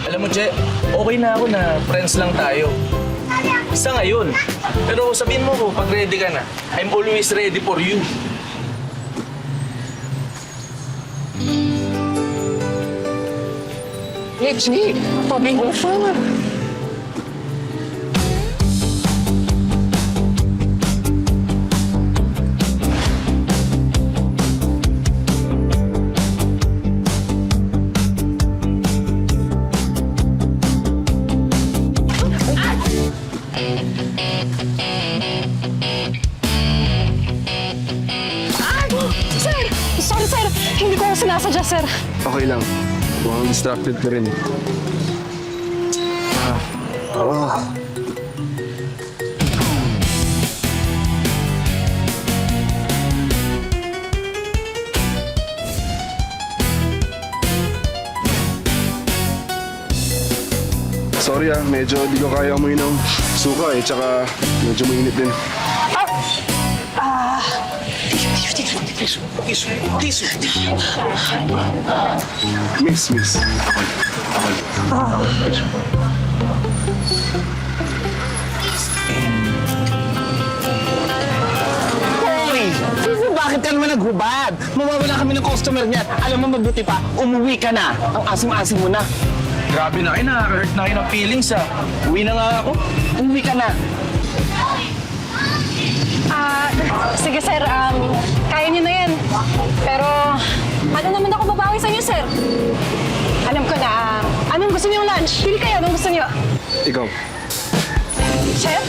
Alam mo, Che, okay na ako na friends lang tayo. Sa ngayon. Pero sabihin mo ko, pag ready ka na, I'm always ready for you. Legit, pabi mo pa. Sir! Sorry, sir. Hindi ko sinasadya, sir. Okay lang. Mukhang distracted ka rin. Sorry medyo di ko kaya amoy ng suka tsaka medyo mainit din. Miss. Hoy! Bakit ka naman naghubad? Mawawala kami ng customer niyan. Alam mo, mabuti pa, umuwi ka na. Ang asim-asim mo na. Grabe na kayo, nakaka-hurt na kayo ng feelings ah. Uwi na nga ako. Umuwi ka na. Sige, sir. Kaya niyo na yan. Pero, ano naman ako babawi sa inyo, sir? Alam ko na. Anong gusto niyong lunch? Pili kayo. Anong gusto niyo? Ikaw. Chef?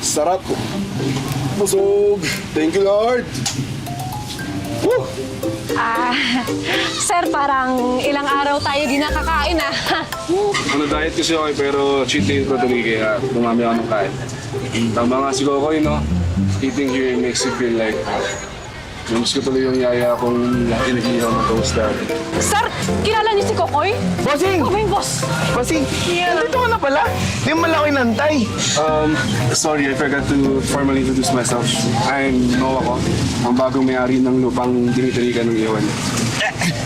Sarap. Busog. Thank you, Lord. Woo! Sir, parang ilang araw tayo di nakakain, Ano, diet kasi ako pero cheat day ko tuloy kaya dumami ako ng kain. Tama nga si Kokoy, no? Eating here makes you feel like namiss ko tuloy yung yaya kong pinag-ihaw ng toast dati. Sir, kilala niyo si Kokoy? Bossing! Ikaw ba yung boss? Bossing! Nandito ka na pala. Di mo lang ako inantay. Sorry, I forgot to formally introduce myself. I'm Noah ko, ang bagong may-ari ng lupang dinitirikan ng iwan.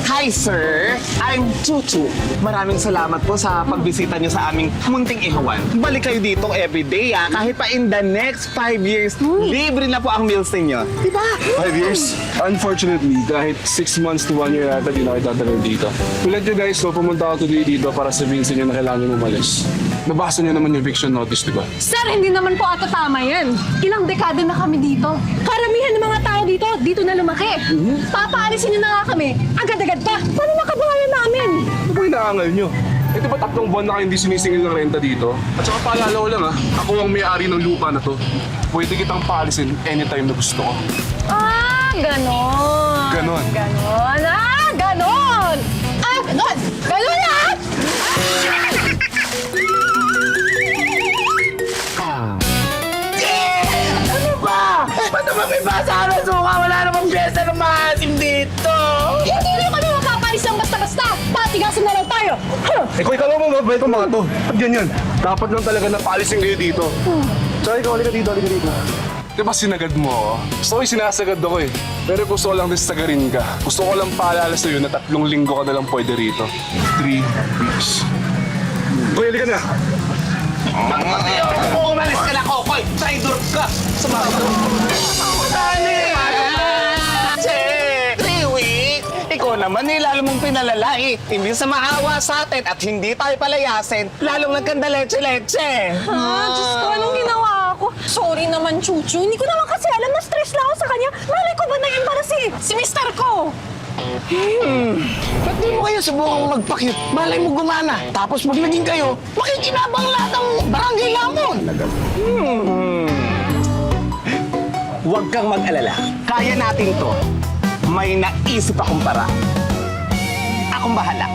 Hi, sir. I'm Chuchu. Maraming salamat po sa pagbisita niyo sa aming munting ihawan. Balik kayo dito everyday, Kahit pa in the next 5 years, libre na po ang meals ninyo. Diba? 5 years? Unfortunately, kahit 6 months to 1 year ata, di na kita tagal dito. To let you guys know, pumunta ako today dito para sabihin sa inyo na kailangan nyo umalis. Nabasa niyo naman yung eviction notice, di ba? Sir, hindi naman po ata tama yan. Ilang dekada na kami dito. Karamihan ng mga tao dito na lumaki. Papaalisin niyo na nga kami. Agad-agad pa. Paano makabahayan namin? Ano ba inaangal nyo? Eh, di ba 3 buwan na kayo hindi sumisingil ng renta dito? At saka paalala ko lang ako ang may-ari ng lupa na to. Pwede kitang paalisin anytime na gusto ko. Ganon. Ganon? Ganon. Ganon! Ganon! Ganon na! Ano ba? Ba't naman may basa na suka? Wala namang pyesa ng maasim dito. Hindi na kami makapalis ng basta-basta. Patigasin na lang tayo. Eh, kung ikaw mo mabait ang mga to. At ganyan. Dapat lang talaga na paalisin kayo dito. Tsaka ikaw, halika dito. Di ba sinagad mo ako? Gusto ko yung sinasagad ako eh. Pero gusto ko lang din sagarin ka. Gusto ko lang paalala sa'yo na 3 linggo ka na lang pwede rito. 3 weeks. Uy, halika na. Kung umalis ka na, Kokoy, traitor ka sa mga ito. Dali! Che! 3 weeks? Ikaw naman lalo mong pinalala Hindi sa maawa sa atin at hindi tayo palayasin, lalong nagkanda leche-leche. Diyos ko, anong ginawa ko? Sorry naman, Chuchu. Hindi ko naman kasi alam na stress lang ako sa kanya. Malay ko ba na-embarrass si mister ko? Ba't di mo kayo subukang magpakit? Malay mo gumana. Tapos pag naging kayo, makikinabang lahat ng barangay lamon. Huwag kang mag-alala. Kaya natin to. May naisip akong para. Akong bahala.